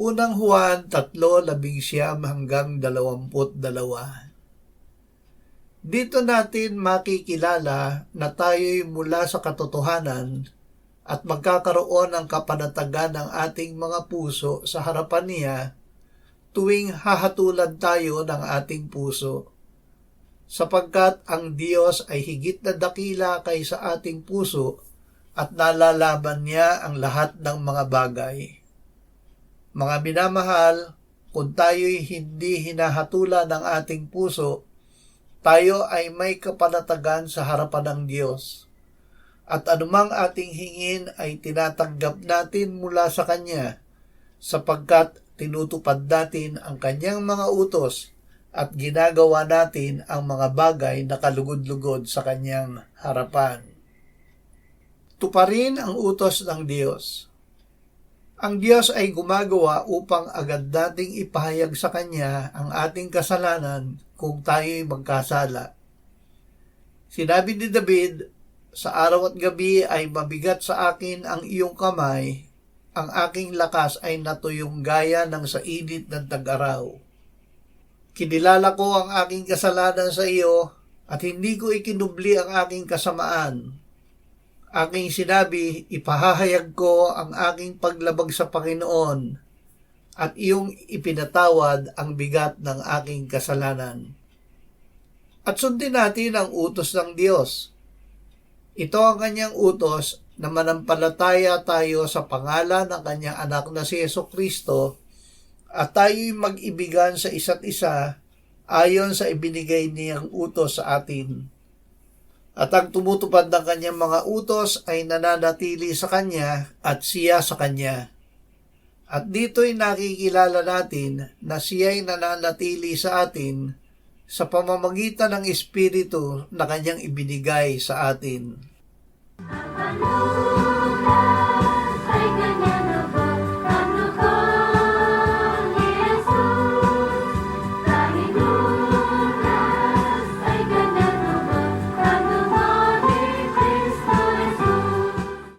Unang Juan 3:19-22. Dito natin makikilala na tayo'y mula sa katotohanan at magkakaroon ng kapanatagan ng ating mga puso sa harapan niya tuwing hahatulan tayo ng ating puso. Sapagkat ang Diyos ay higit na dakila kaysa ating puso at nalalaman niya ang lahat ng mga bagay. Mga minamahal, kung tayo'y hindi hinahatulan ng ating puso, tayo ay may kapanatagan sa harapan ng Diyos. At anumang ating hingin ay tinatanggap natin mula sa Kanya, sapagkat tinutupad natin ang Kanyang mga utos at ginagawa natin ang mga bagay na kalugod-lugod sa Kanyang harapan. Tuparin ang utos ng Diyos. Ang Diyos ay gumagawa upang agad nating ipahayag sa Kanya ang ating kasalanan kung tayo'y magkasala. Sinabi ni David, "Sa araw at gabi ay mabigat sa akin ang iyong kamay, ang aking lakas ay natuyong gaya ng sa init ng tag-araw. Kinilala ko ang aking kasalanan sa iyo at hindi ko ikinubli ang aking kasamaan. Aking sinabi, ipahahayag ko ang aking paglabag sa Panginoon at iyong ipinatawad ang bigat ng aking kasalanan." At sundin natin ang utos ng Diyos. Ito ang Kanyang utos na manampalataya tayo sa pangalan ng Kanyang anak na si Jesucristo at tayo'y mag-ibigan sa isa't isa ayon sa ibinigay niyang utos sa atin. At ang tumutupad ng Kanyang mga utos ay nananatili sa Kanya at siya sa Kanya. At dito'y nakikilala natin na siya'y nananatili sa atin sa pamamagitan ng Espiritu na Kanyang ibinigay sa atin. Ang panulat ay Kanya